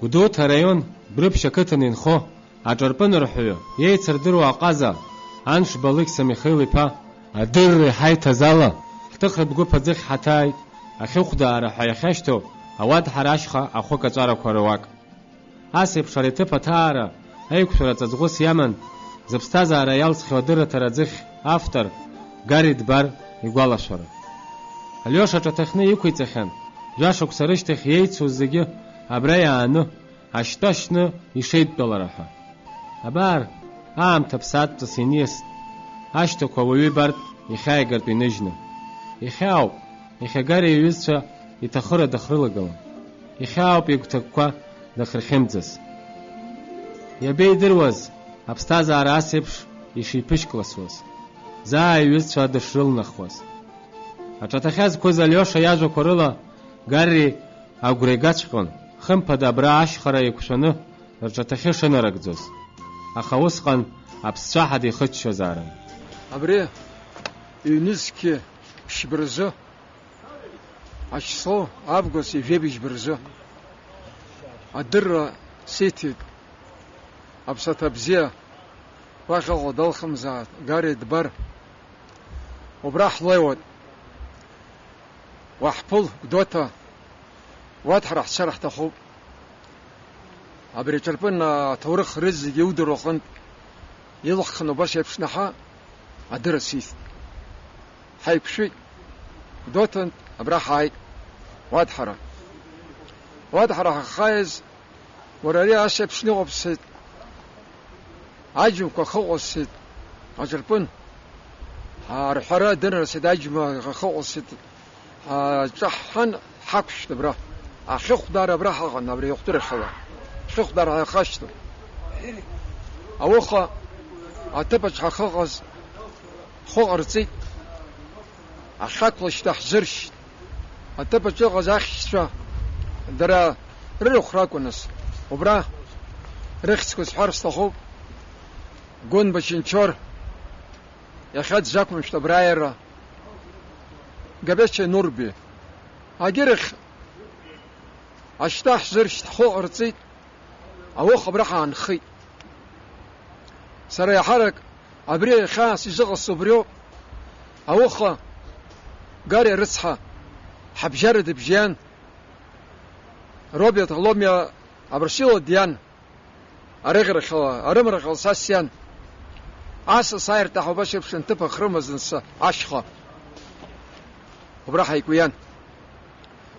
Гудоуҭа араион Брыԥшь ақыҭан инхо аҿарпынрҳәаҩы иеицырдыруа аҟаза Аншба Алықьса Михаил-иԥа адырра иҳаиҭаз ала ҳҭыхратә гәыԥ аӡыхь ҳаҭааит ахьыхәдаара ҳәа иахьашьҭоу ауадҳара ашьха ахәык аҵәарақәа руак. Ас еиԥш ари аҭыԥ аҭаара аиқәшәара ҵаҵӷәыс иаман зыԥсҭазаара иалҵхьоу адырраҭара аӡыхь автор Гари Дбар игәалашәара. Алиоша аҿаҭахны иқәиҵахьан жәашықәса рышьҭахь иеицуз зегьы абра иааны ашьтәа шьны ишеидтәалара ҳәа. Абар, аамҭа ԥсаатәҵас иниаст, ашьҭақәа ауаҩы ибартә ихьааигартә иныжьны. Ихьаауп, ихьагари иҩызцәа иҭахыра дахрылагала. Ихьаауп игәҭакқәа дахырхьымӡаз. Иабеидыруаз аԥсҭазаара ас еиԥш ишиԥышькласуаз, заа иҩызцәа дышрылнахуаз. Аҿаҭахьы азқәыз Алиоша иажәақәа рыла Гарри агәра игаҵәҟьон хымԥада абра ашьхара еиқәшәаны рҿаҭахьы шынарыгӡоз. Аха усҟан аԥсцәаҳа дихыччозаарын. Абри иҩнызқьы ԥшьбырзы, ачисло август ижәеибыжь-бырзы адырра сиҭеит аԥсаҭа бзиа уахьаҟа далхымзаат Гари Дбар. Убра ҳлеиуеит, уаҳԥыл Гәдоуҭа уадҳара ҳцар ҳҭахуп. Абри аҿарпын аҭоурых рыз зегьы иудыруа аҟнытә илаххан убас еиԥш наҳа адырра сиҭеит. Ҳаиқәшәеит Гәдоуҭантә абра ҳааит уадҳара. Уадҳара ҳахааиз уара ари ас еиԥш ниҟаԥсеит, аџьымқәа хыҟәысит, аҿарпын ҳарҳәара дынарсит, аџьма хыҟәысит, ҳҿаҳҳан ҳақәшәт абра. Ахьыхәдаара абра ҳаҟан, абри иҟәтырахьала. Ахьыхәдаара ҳахашьҭын. Ауха аҭыԥаҿ ҳахыҟаз хәы ҟарҵеит, ахьақәла шьҭа ҳзыршьит. Аҭыԥаҿ ыҟаз ахьшьцәа дара рырахә ракәыныз. Убра рыхьӡқәа сҳәар сҭахуп. Гәынба Чынчор иахьа дзақәымшәт абра аиара. Габеча Нурби агьырахь ашьҭа ҳзыршьит, ҳхәы ҟарҵеит, ауха абра ҳаанхеит. Сара иаҳарак абри хьаас изыҟасҵо убриоуп. Ауха Гари рыцҳа ҳабжьара дыбжьан, Роберт Ломиа Абрсила диан, арымрахьала са сиан. Асас аирҭаҳа убас еиԥш нҭыԥ ахрымазынса ашьха. Убра ҳаикәиан.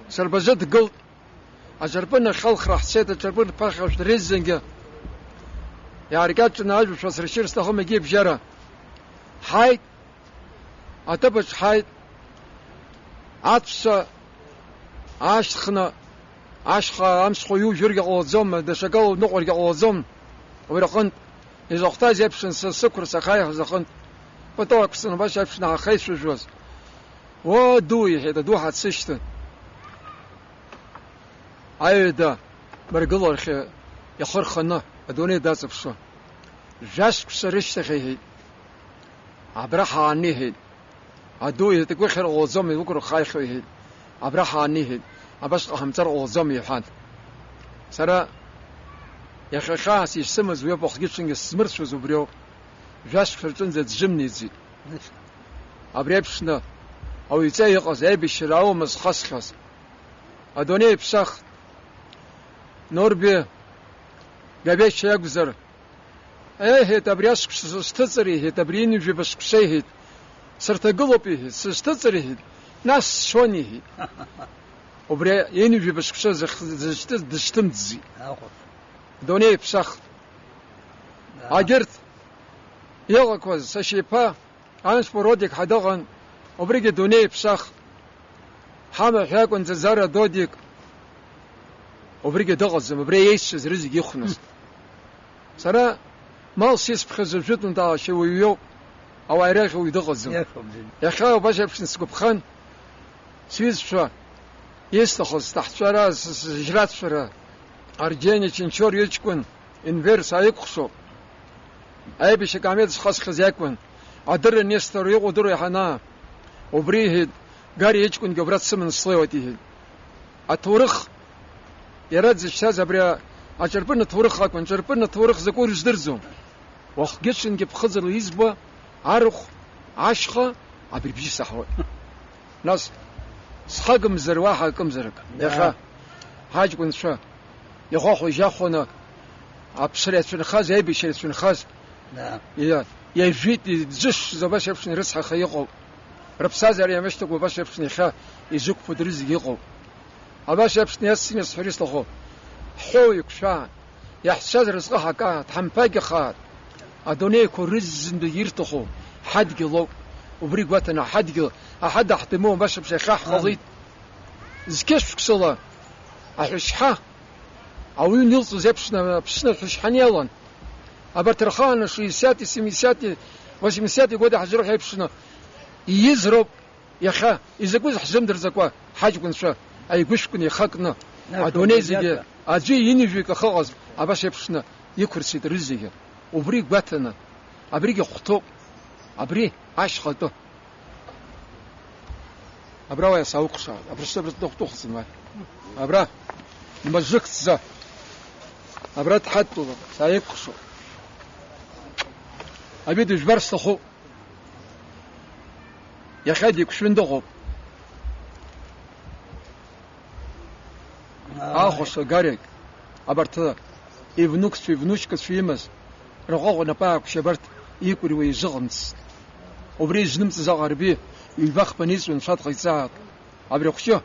Сарбазы дгылт. Аҿарпын ахьалхра ҳцеит, аҿарпын ԥахьашәт реззангьы. Иааркьаҿны ажәабжьқәа сыршьыр сҭахым егьи бжьара. Ҳааит, аҭыԥаҿ ҳааит. Аҵәца аашьҭхны ашьха амцхә иужәыргьы ҟалаӡом, даҽакала ныҟәаргьы ҟалаӡом. Убри аҟнытә изахәҭаз еиԥшын сықәра сахаиҳаз аҟнытә патоақәсны убас еиԥш ҳахаицәажәоз. Ду иҳәеит, аду ҳацышьҭын. Аҩада мыргыларахь ихы рханы адунеи даҵаԥшуа. Жәашықәса рышьҭахь иҳәеит. Абра ҳааны иҳәеит. Аду иҳәеит, игәыхьыр ҟалаӡом, игәыкра хаихьо иҳәеит. Абра ҳааны иҳәеит. Абас ҟаҳамҵар ҟалаӡом иҳәан. Сара иахьа хьаас ишсымаз уи абахәгьы ҽынгьы сзмырцәоз убриоуп. Жәашықәса рҿынӡа ӡжымниӡеит. Абри еиԥшны ауаҩҵа иҟаз аибашьра аума зхасхьаз. Адунеи иԥсах Нурби Габеча иакәзар, иҳәеит, абри ашықәса сышҭыҵыр иҳәеит, абри инжәиба шықәса иҳәеит. Сырҭагылоуп иҳәеит, сышҭыҵыр иҳәеит, нас сшәон иҳәеит. Убри инжәиба шықәса дышҭымӡӡеит. Адунеи иԥсах. Агьырҭ иҟақәаз сашьа-иԥа Аншба Родик ҳадыҟан, убригьы адунеи иԥсах. Ҳамаҳә иакәын Ӡазара Додик, убригьы дыҟаӡам, убри еисшьыз рызегьы ихәназ. Сара малс исԥхьаз ажәытәнтәаашьа уаҩ иоуп, ауаа ирахь уаҩ дыҟаӡам. Иахьа убас еиԥшны сгәаԥхан, сҩызцәа исҭахыз сҭаҳцәара, сжьрацәара, Арџьени Чынчор иҷкәын инверс аиқәхшоуп. Аибашьа Камед зхасхьаз иакәын. Адырра Нестор иҟоу дыру иҳанаа. Убри иҳәеит, Гари иҷкәынгьы убра дсыманы слеиуеит иҳәеит. Аҭоурых иара дзышьҭаз абри أجربنا تورخك ونجربنا تورخ زكور جدرزهم وخجشن جب خزر اليزبا عرخ عشخة عبر بيجي سحوة ناس سخاقم زرواحة كم زرق يا خا حاج كن شا يخوخ يجاخونا أبشرت شن خاز يبي شرت شن خاز نعم يا جيت زش زباش يفشن رسخة خيقو رب سازر يا مشتق وباش يفشن خا يزوك فدرز يقو أباش يفشن يسين يسحريس لخو حويك شان يحسد رزقها كات حمفاق خات أدوني كورز يرتخو حد قلو وبريق واتنا حد قل أحد أحتمون باش بشيخاح خضيت زكاش فكسلا أحشحا أوين يلصو زي بشنا الحشحان يالان أبرترخان شيساتي سميساتي وسميساتي قد حجروح يبشنا يزرب يخا إذا كوز حزم درزكوا حاج كن شا أي قشكن يخاكنا أدوني زي أجي ينجيك خغز أباش يبشنا يكرسي درزيه وبريق واتنا أبريق خطو أبري عاش خلطو أبرا ويا ساوق شاد أبرا شتبرت دكتور سماه أبرا مجرك تزا أبرا تحطو سايق شو أبي دجبر سخو يا خادي كشون دغو آخوش غاريك أبرت ابنوكس في ابنوشكس في يمس رغو نباك شبرت يكوري ويزغنس وبري جنمت زغربي يبخ بنيس ونشاط غيزاق أبري خشو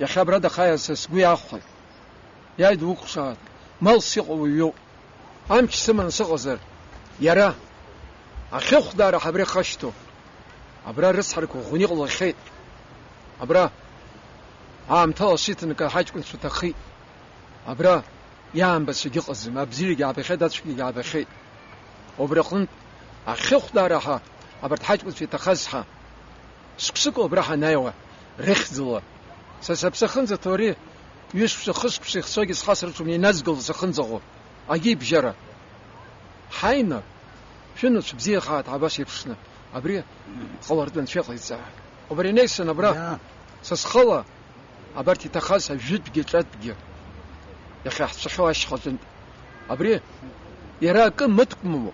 يا خبر هذا خايس سقوي أخوي يا يدوق شاد مال سيقو ويو أمش سمن سغزر يرى أخي خدار حبري خشتو أبرا رسحرك وغني الله خيط أبرا عام تلاشيت إنك حاج كنت تخي أبرا يام بس يقص ما بزيري جاب خيط أشكي جاب خيط وبرا قلت أخي خدارها أبرت حاج كنت في تخزها سكسكو براحة نايوة رخزلة سسبسخن زتوري يوسف سخس بسخ سوجي خسر شو نزقل سخن زغو أجيب جرا حينا شنو تبزي خات عباس يفشنا أبري خلرت من شيخ يتسع وبري نيسن أبرا سسخلا أبرتي تخزها جد بجت بجي يا أخي حسخوا إيش خزن أبري يراك متكمو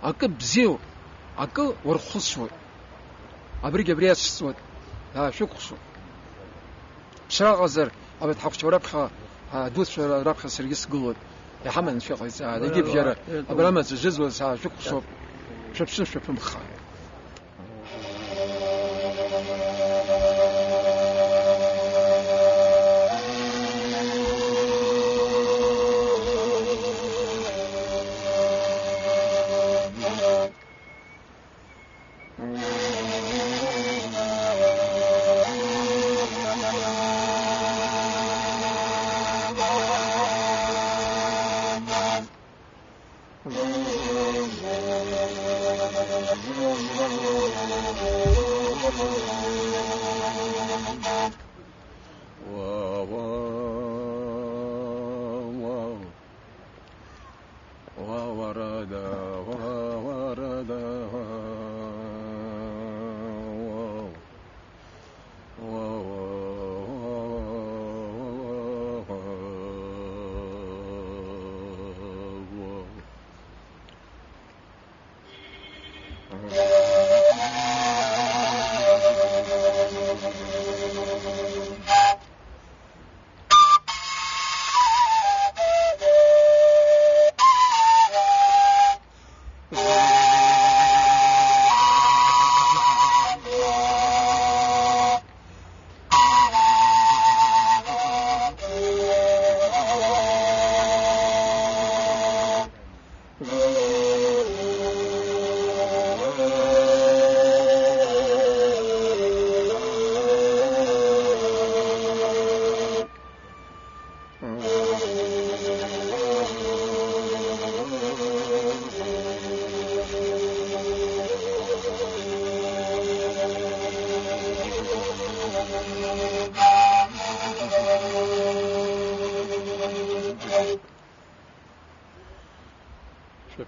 أك بزيو أك ورخصو أبري جبريات سوت ها شو قصو شرا غزر أبد حق شو ربخة دوس ربخة سريس قلود يا حمد شيخ يتسع يجيب جرا أبرا ما تجزو سا شو قصو شو مخا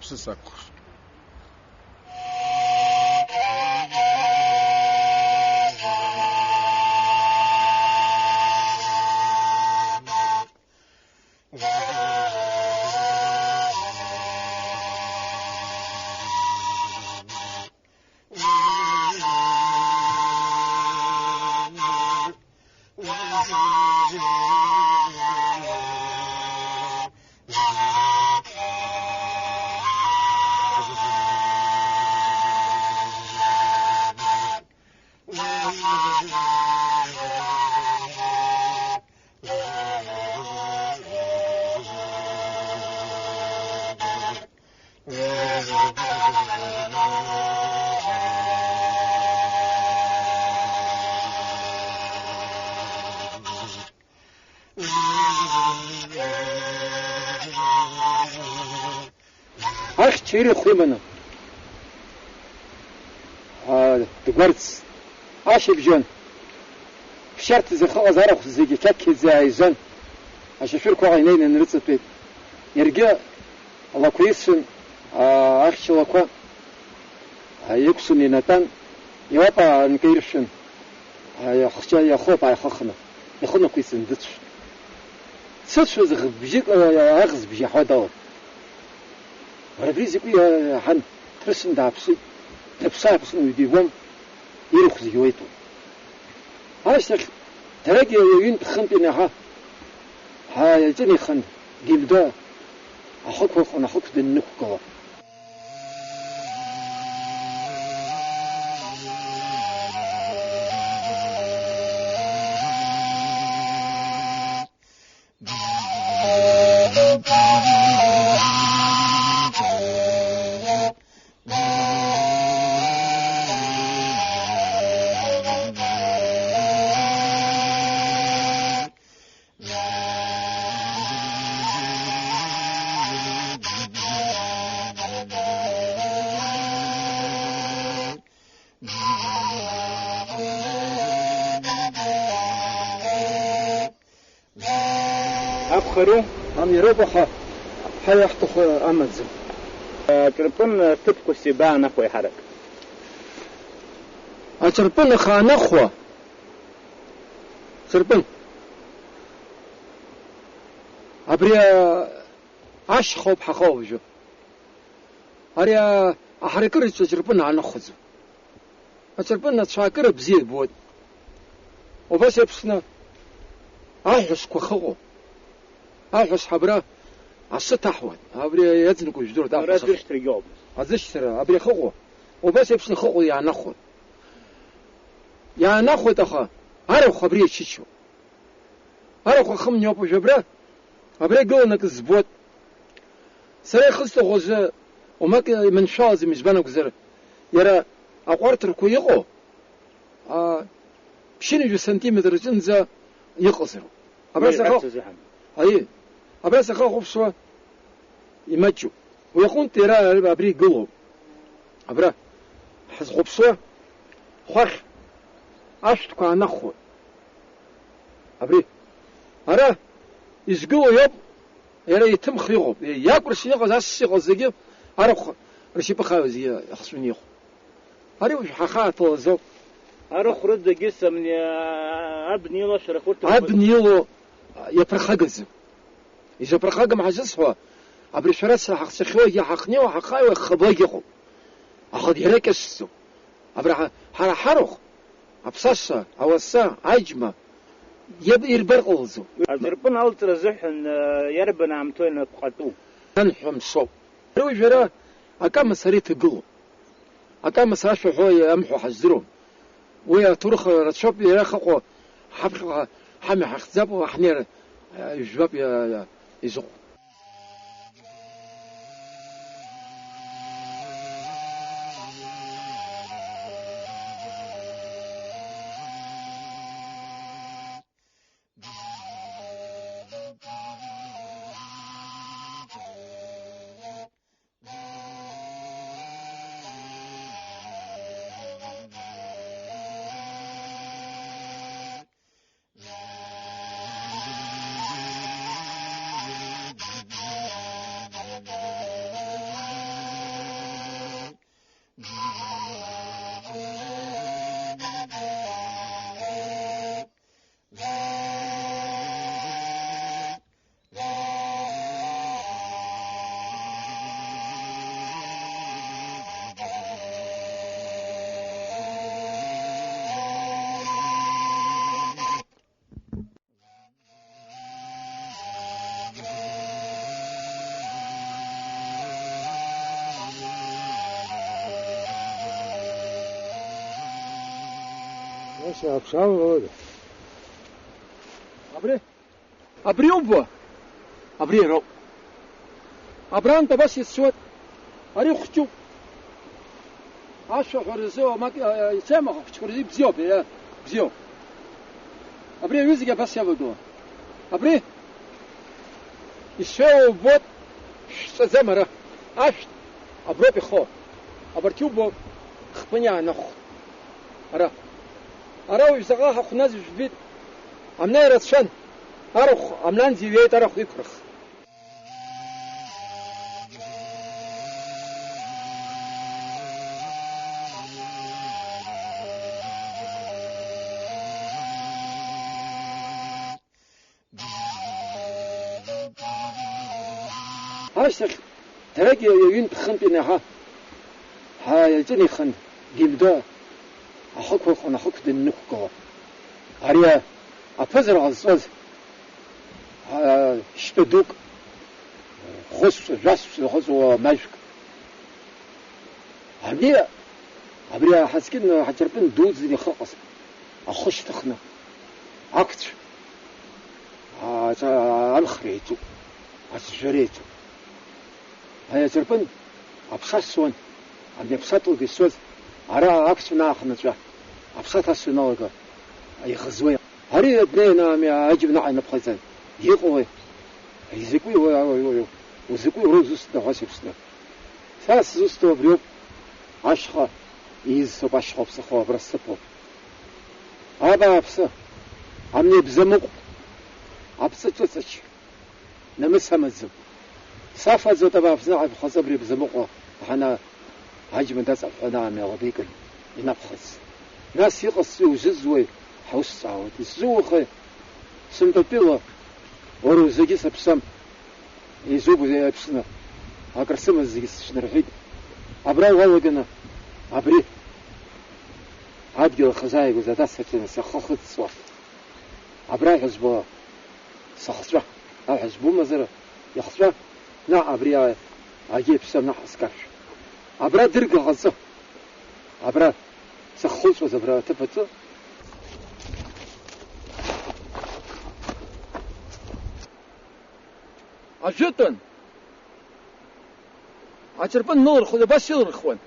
Hepsi saklı. أخ تشيري خويمنا تقرص عاشب جون شرط زي خلاص عرف زي كاك زي زن عشان شركوا عينين نرصد بيت يرجع الله كويسن أخ شلكوا يكسن ينتن يوقع نكيرشن يخشى يخوف يخخنا يخونا كويسن دتش سوتش زغ بيجيك أغز بيجي حدا ربيزي كوي حن ترسن دابسي تبصا بسنو يديهم يرخز يويتو هاشتك تلاقي يوين تخنتنا ها يجني خن جيبدا أخوك أنا أخوك بالنكوة أبخروا أم يربحوا حيحتخ أمزم تربن تبكو سباع نخوي حرك أتربن خانخوا تربن أبريا عش خوب حخوجو أريا أحركر تجربن على نخزو أتربن تشاكر بزيد بود وبس يبسنا أحس كخو أحس حبرا عصت أحوال أبري يزنكو جدور ده راد يشتري جوب أزشتري أبري خو وبس يبسنا خو يعني نخو يعني نخو تخا عرف خبري شيشو عرف خم نيوبو جبرا أبري قولنا الزبوت سري خصته غوزة وما من شازي مجبنا كزر يرى أقارت ركو يقو بشيني سنتيمتر جنزة يقصروا أبرس خو أيه أبرس خو خبصوا يمجوا ويكون ترى أبري قلو أبرا حز خبصوا خخ أشتكوا عن نخو أبري أرى يزقوا يب يرى يتم خيوب ياكل سياق زاس سياق زجيب أرى رشيب خاوزي يخصوني يخو أرى وش حخات وزو أرى خرد جسم من أبني له شركوت أبني له يبرخجز إذا برخج مع جسوا أبري شرس حق سخوي يحقني وحقاي وخبايقه أخذ يركسه أبرا حرخ أبصصة أوسا عجمة يبقى يربرقلزو أزربنا قلت رزحن يربنا عمتوين تقطو نحم صوب روي جرا أكام سريت قلو أكام سراشو هو أمحو حزرون ويا ترخ رتشوب يرخقو حبخ حمي حخزابو وحنير يجباب يزق أشياء بشاو أبري أبوه أبري رو أبران تبص السود أري خشوب عشرة خرزوا ما يسمع خرزي بزيو أبري يوزي بس يبدو أبري يسوي بوت زمرة عشت أبرو بخو أبرتيوب خبنيا نخ أرا ويزغاها خناز جبيت أمنا يرتشان أروح أملان زيويت أروح يكرخ هاشتك تلاقي ينت خنتنا ها يجني خن جيبدا أحكوا خنا حك النكوا هريا أفزر عزوز شتدوك خص خص وماجك هبريا حسكن حجربن دوز اللي خلص أخش تخنا عكتش الخريتو أشجريتو هيا جربن أبخسون أبني بسطو جسوز أرا عكس ناخنا جا أبسط السنوغا أي خزوية هري ابنينا مي عجبنا عنا بخزان يقوي يزكوي وزكوي روزوس نغاسبسنا فاس زوستو بريوب عشخة يزسو باشخة بسخوا برسبو أبا أبسا عمني بزمق أبسا توسش نمسها مزم صافا زوتا بابسنا عب خزبري بزمقوا حنا عجب نداس الحنا مي غبيكل ينبخس ناس يقصوا وجزوي حوس عاود الزوخ سمتبيلا ورو زجي سبسم يزوبو زي بسنا أكرسم الزجي شنرحيد أبرا والله أبري عادي الخزايق وزادات سكينة سخخت صوت أبرا حزبوا سخصرة أو حزبوا مزرة يخصرة نا أبري أجيب سمنا حسكرش أبرا درق غزة أبرا سخص وزبرا تفتو أجتن أجربن نور خذ بس يرخون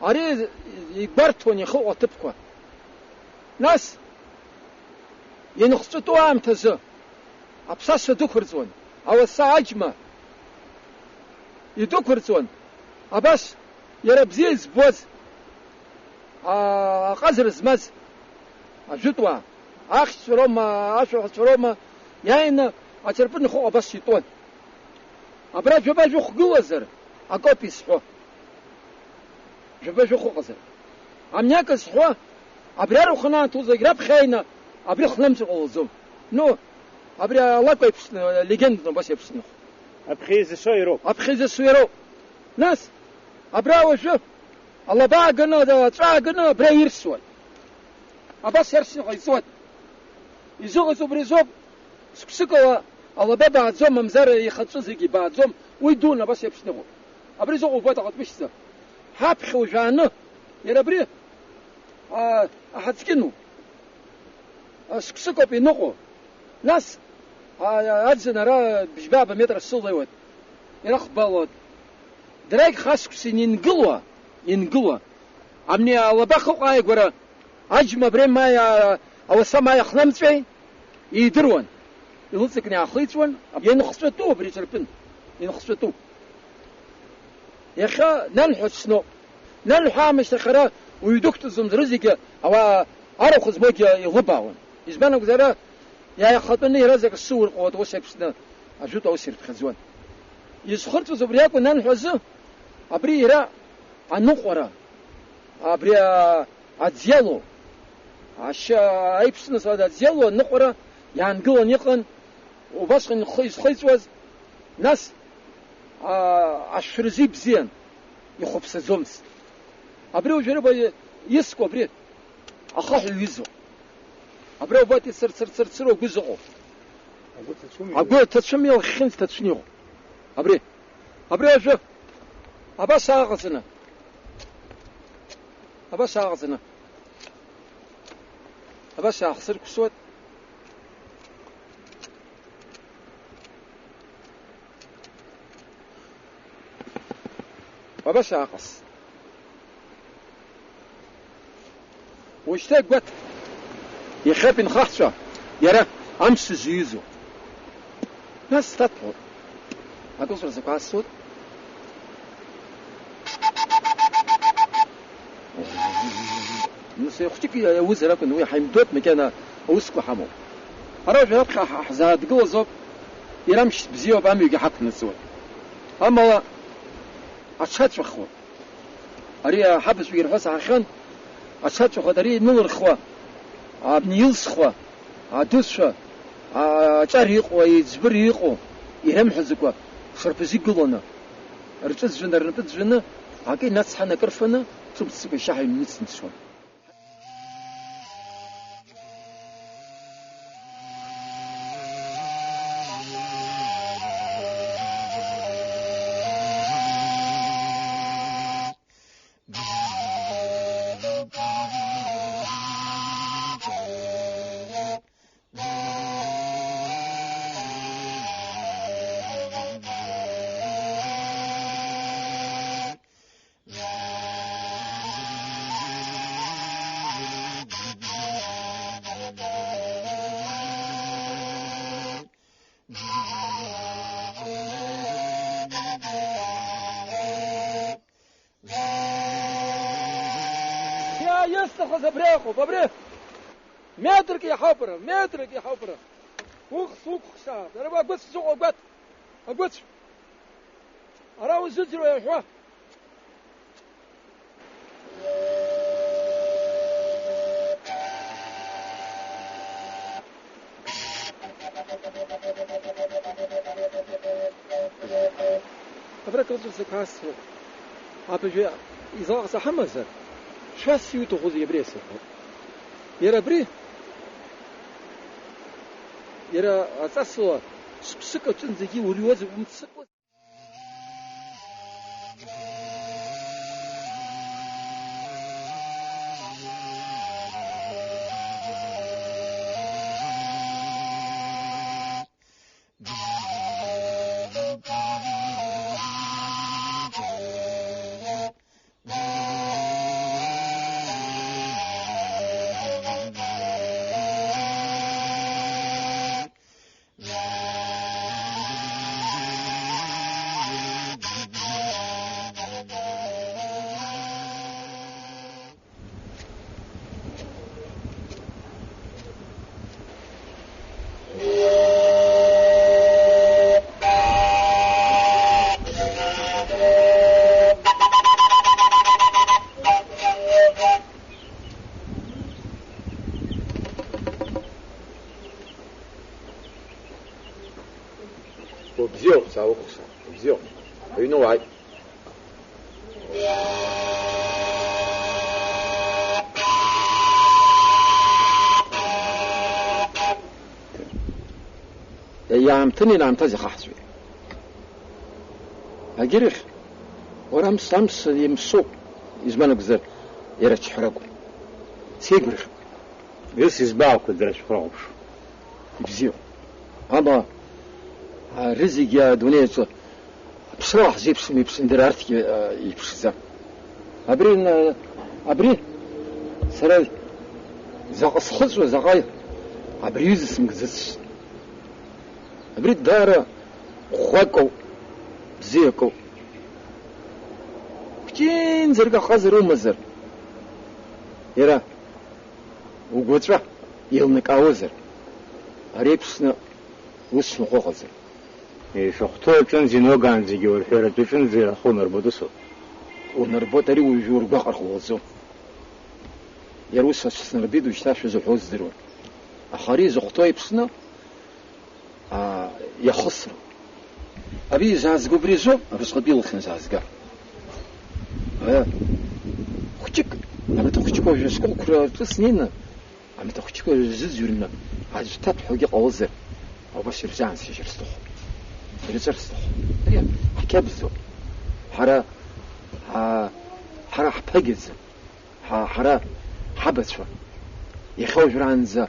أريد يكبرتون يخو تبكوا ناس ينخصتوا عام تزا أبساس دكرزون أو الساعجمة يدكرزون أبس يربزيز بوز قزر زمز أجتوا أخش روما أشوف روما يعني أجربن خو بس يطون أبرا جبا جو خجوزر أكوبي سحوا جبا جو خجوزر أمنيك سحوا أبرا روخنا توزجرب خينا أبرا خلمت غوزم نو أبرا الله كويس ليجند بس يبسنو أبخيز السويرو أبخيز السويرو ناس أبرا وشوف الله باقنا ده تراقنا أبرا يرسول أباس يرسل غيزود يزوغ زبريزوب سكسكوا الله بابا عزوم ممزار يخدشو زيكي بعزوم ويدونا بس يبشنغو أبري زوغو بوتا قد بشتا حابخ وجانا يرابري أحدسكنو سكسكو بينوغو ناس أجزنا را بجبابة متر السلطة يرخ بالود درايك خاسكسين ينقلوا أمني الله باخو قايق ورا أجمع برين مايا أو سما يخلمت فيه يدرون يلصقني أخليتون ينخصتو بريتربن ينخصتو يا أخي نلحق شنو نلحق مش تخرا ويدكت زمزرزك أو أرخص بوجه يغباون يزبانو كذا يا خاطني رزق السور قوت وسبسنا أجوت أوسير خزوان يسخرت زبرياك ونلحق أبري را النقرة أبري أتزيلو عش أيبسنا صاد أتزيلو النقرة يعني قلنا يقن وبس خيس وز ناس عشرزي بزين يخبص زومس أبريو جربا يسكو أبريد أخاح الويزو أبريو باتي سر وجزعو أقول تتشمي وخنت تتشنيو أبريو شوف أبا ساغزنا باش أخسر كسود وباش أقص واشتاق قلت يخاف نخاطشه يرى أمس زيزو ناس تطور أقصر زكاة الصوت نسيختك يا وزراء كن ويا حيمدوت مكان وسكو حمو أراجع أبقى حزاد قوزب يرمش بزيو بامي يجي حق نسوي أما أشهد شخو أري حبس بيجي الحس عشان أشهد شخو أري نور خوا أبنيلس خوا أدوسها أشاريقو يزبريقو يهم حزقوا شربزي قلنا رجز جنا رنبت جنا عقي ناس حنا كرفنا تبص بشاحي نسن شو يستخذ بريخو ببريخ مترك يا حبره مترك يا حبره وخ سوق خشاب انا بقص سوق اقص اراو زجرو يا شوا أبرك رجل سكاس أبجي إذا صحمزر شو سيوتو خذ يبريسه يرى بري يرى أساسه سكة تنزكي وليوز ومتسكو وبزيو ساوق بزيو هينو واي يا تني نعم تزي خاصوي أجريخ ورام سامس يمسوق يزمان بزر يرتش حرقو سيجريخ بس يزباعك الدرش فراوش بزيو أما رزق يا دنيا بصراحة زي بسمي بسندرارتك يبسزا أبرين سرال زاقص خلص وزاقاي أبريز اسم جزس أبريد دارة خواكو زيكو كتين زرقا خازر ومزر يرى وقوترا يلنك أوزر أريبسنا وسم خوخزر شختو تنزي نوغان زيجي والحيرة تنزي أخو نربطسو ونربط أري ويجور بقر خوزو يروس سنربيد ويشتاف شزو حوز درون أخاري زختو يبسنا يخسر أبي زازقو بريزو أبس قبيل الخن زازقا خشك أما تخشكو جسكو كرا تسنين أما تخشكو زيزورنا عاد تطحو يقا وزر أو باش يرجعن سيجر ستوخ يرجع ستوخ ريا حكابزو حرا حباجز حرا حبس شو يخوج رانزا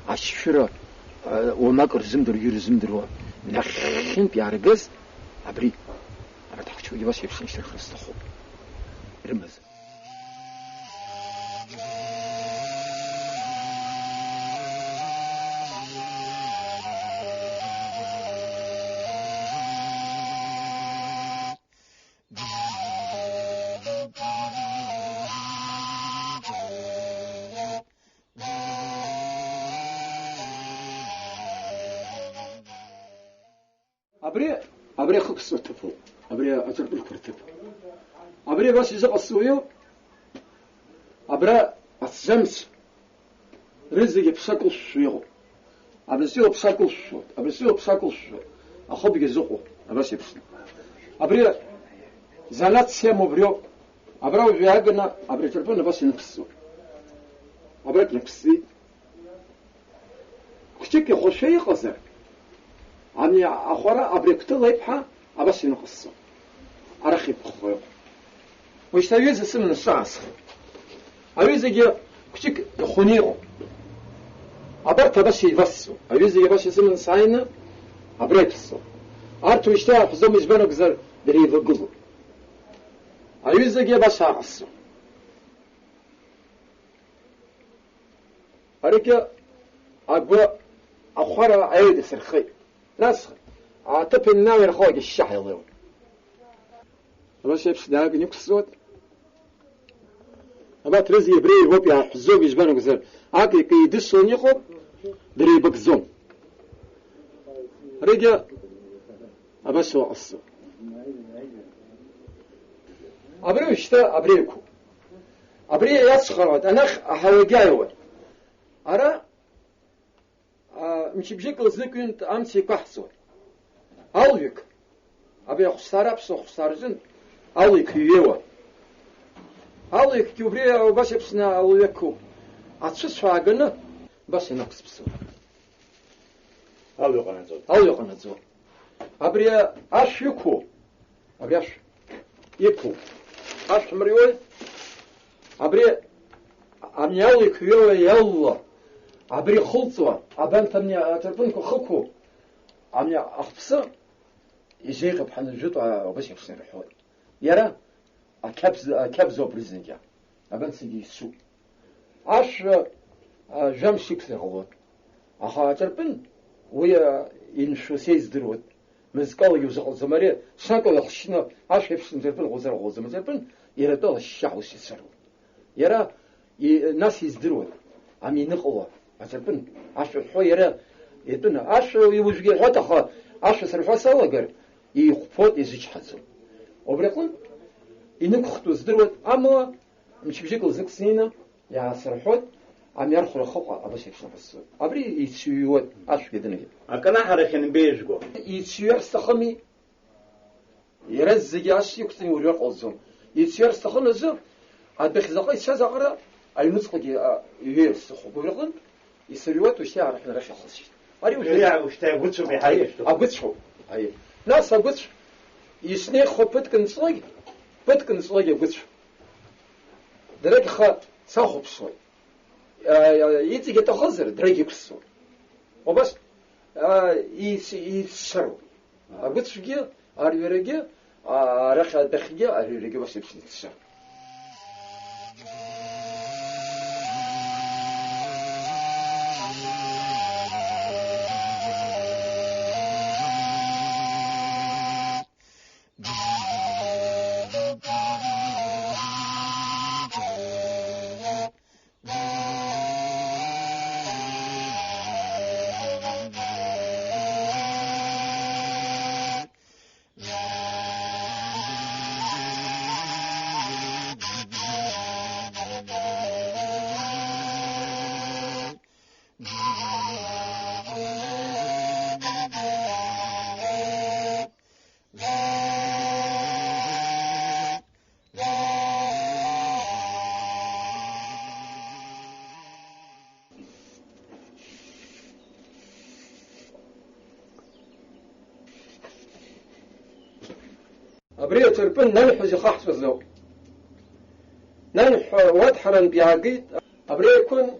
عشرة وما كرزمدر يرزمدر نخين بيارجز أبري أنا تحكي يبغى يبشر يشتري خرست خو رمز أبري خبز تفو أبري أجرب الكرتب أبري بس يزق السويو أبري الشمس رزق بشكل السويو أبري سيو بشكل السود أبري سيو بشكل السود أخذ يزقه أبري يبسنا أبري زالات سيمو بريو أبري وجاهنا أبري تربنا بس نفسه أبري نفسي كتير خوشي قصر عمي أخورا أبريكت ضيبها أبس ينقص أرخي بخوي وش تبيز اسم الشعص أبيز يجي كشك خنيقه أبرت بس يفسو أبيز يجي بس اسم السعينة أبريكسو أرتو يشتغل حزم يجبنك زر دريد الجزر أبيز يجي بس عصو أريك أبو أخورا عيد سرخي ناس عاطف الناوي رخوج الشحي ضيو باش يبش داق نكسوت ابا ترزي بري وبيا حزوق يجبانو كزر عاكي كي يدسو نيخو دري بكزوم رجع ابا سو عصو ابري وشتا ابريكو ابري يسخرات انا حوجايو ارى مش بشكل زكنت أمسي كحصو أليك أبي خسارة بس خسارة أليك يوا أليك كبريا وبس بسنا أليكو أتصل فاجنا بس نقص بسوا أليك أنا زود أبري أش يكو أبري أش يكو أش مريول أبري أمي أليك يوا يلا أبري خلطوا أبان تمني أتربنكو خلكو أمي أخبصة يجيغ بحن الجوت وبس يفسن الحوال يرى أكبزو بريزنجا أبان سيجي السوق عش جامشي كثير غلط أخا أتربن ويا ينشو سيز دروت مزقال يوزق الزماري شاكو يخشنا عش يفسن تربن غزر غزر تربن يرى دول الشعو سيسرو يرى ناس يزدروت عم ينقوا أتربن عش الحويرة يدنا عش يوجي حتى عش سرفا سواجر يخفض يزيج حزم وبرقون إنك خطوز دروت أما مش بيجيكوا زك سنين يا سرحود عم يرخو الخوقة أبى شيء بس أبري يتسويوت عش كده أكنا حركين بيجو يتسوي استخمي يرزق عش يكتني وريق الزم يتسوي استخمي الزم عاد بخزقي شذا غرا المسقي يهرس وبرقون يسويوت وش يعرف إحنا رش خلصش أري وش تقول شو بحاجة أقول شو هاي ناس أقول يسني خبط كنسلي بد كنسلي أقول شو درك خا ساخب شوي يجي يتخزر درك يكسر وبس يسرو أقول شو جي أري رجع رخ دخيا أري رجع بس يمشي يسرو أبرية تربن ننحو زخاح فزلو ننحو وادحرن بيعقيد أبرية يكون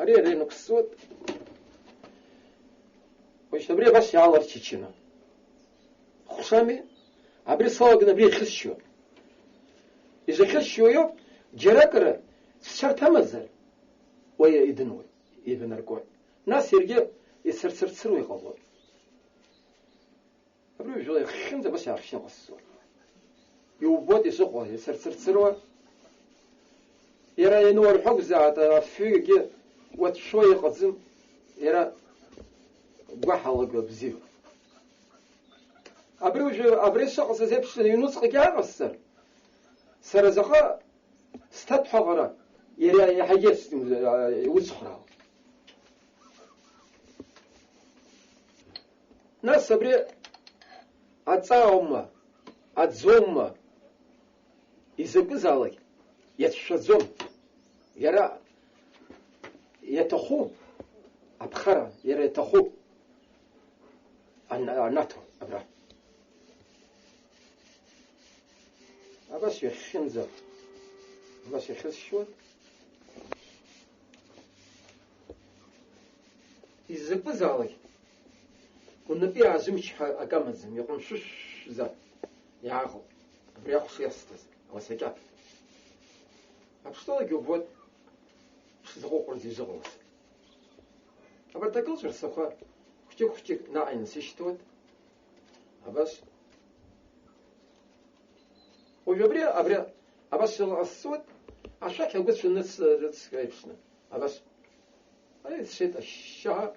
أري نقصود وش أبري بس يعلر تشينا خشامي أبري صاغنا أبري خشوا إذا خشوا يوم جراكرة شرط همزر ويا يدنوي يبن ركوع ناس يرجع يسرسر ويقول أبري جوا خنزة بس يعرف شنو الصور يوبود يسوقه يسرسر يرى ينور حق زعت فيك وتشوي قزم يرى بحال بزيف أبري شخص زبش ينسق كأغسر سرزقة استدحغرة يرى يحجز وزخرة ناس أبري أتصاهم أتزوم يزبزالك يتشزم يرى يتخو أبخرة يرى يتخو الناتو أبرا أباش يخنزر أباش يخز شوت يزبزالك والنبي عزمش أقامزم يقول شش ذا يعاقل أبرا يخص يستز وسكاب أبشتو يقول شزغوق ورزي زغوص أبرا تقلش رسخة خشيك ناعين سيشتوت أباش وجبري أبري أباش الصوت عشاك يقول شو الناس رتسكايبشنا أباش أي شيء الشهر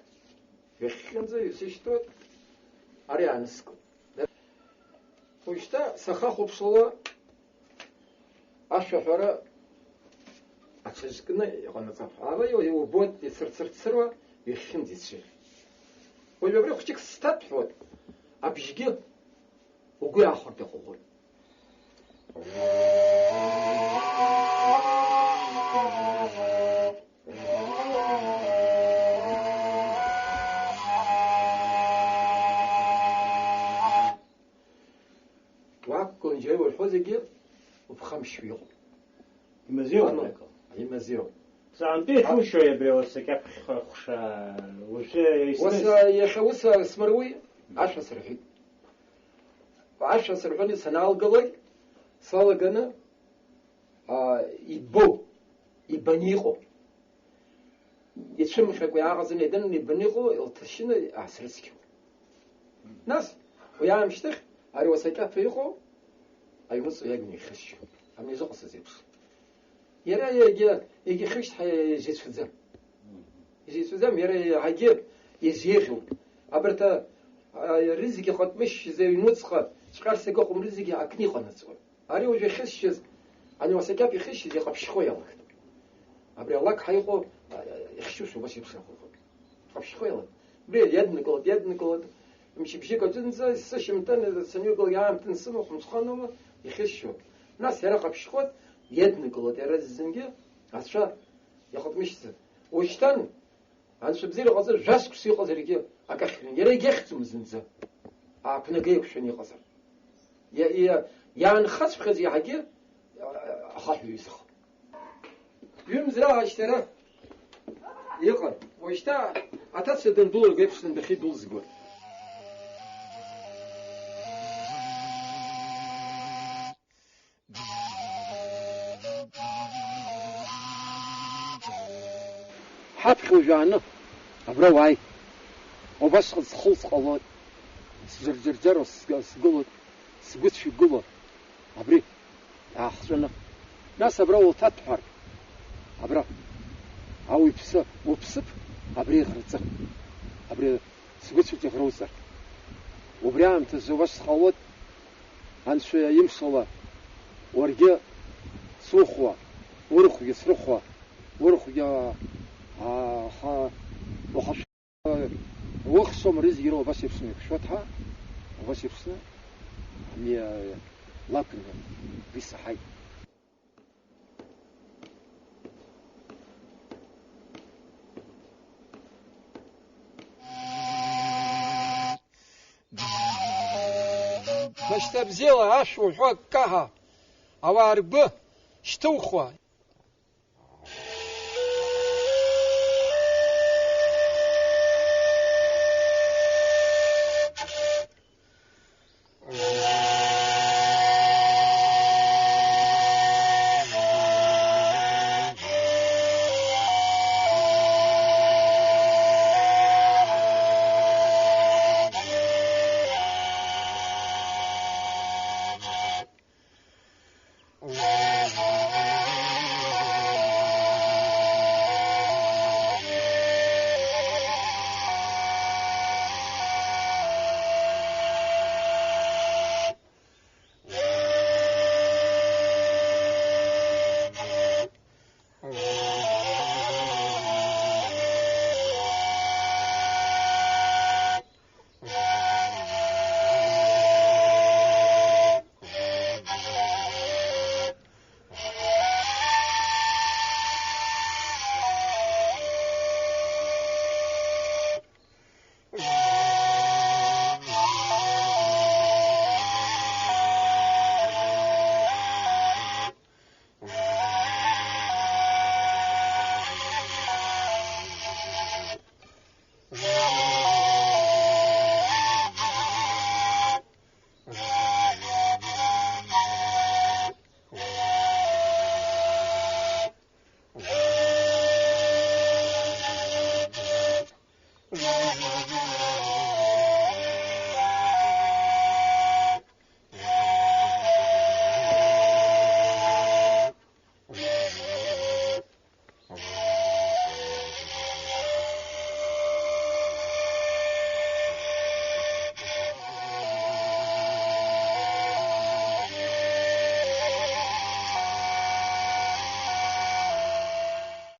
في خنزة سيشتوت أري عنسكو ويشتا سخاخو بصلا أشهر أشجكنا يقولنا صف هذا يوبود يسرسروا يخنزي الشيء ويبري خشيك ستات أبيجي وقول آخر تقول وعكون جاي والحوزة وبخمس شوية مزيون يمزيون سام بيت وش يبري وسكاب خشة وش سمروي 10 سرحي و10 سرحوني سنال قلي صالقنا يبو يبنيقو يتشم شوي يعغزن يدن يبنيقو يلتشن أحسرسكو ناس ويا مشتخ أري وسكاب فيقو أيوس يجني خشوا هم يزقص زيبس يرى يجي خشت يجيس في الزم يجيس في الزم يرى عجيب يزيخو أبرتا رزقي قد مش زي نسخة شقار سقاكم رزقي عكني قناصور أري وجه خشز أنا وسكاب يخش زي قبش خويا وقت أبري الله حيقو يخشوش وبس يبصر قبش خويا بري يد نقول مش بشي كذا زي سشمتن سنيقول يا عم تنسمو خمسخانو يخشوا ناس يرى قبش خود يد نقول يا رز الزنجي عشان ياخد مش وشتن عن شبزير غزر جاس كسي غزر يجي أكخرين يرى يختم زنزة عقنا جيك شني غزر يا يعني خاص بخزي حاجة أخاف يسخ يوم زراعة اشترى يقل واشتى أتصدق دول جيبسن بخي دول زجور حبخ وجانا أبروعي وبس خلص قلوت سجرجر سقلت سقط في قلة أبري أخشنا ناس أبرو تطحر أبرا أو يبسف وبسف أبري خرطة أبري سقط في تخروسة وبريام تزوج خلوت عن شوية يمشلا ورجع سوخوا ورخ يسرخوا ورخ يا وخش وخصم رزق يروح بس يبسني شوتها وبس يبسنا مية لكن بس حي باش تبزيلا عاش والحوق كاها أواربه شتوخوا Thank you.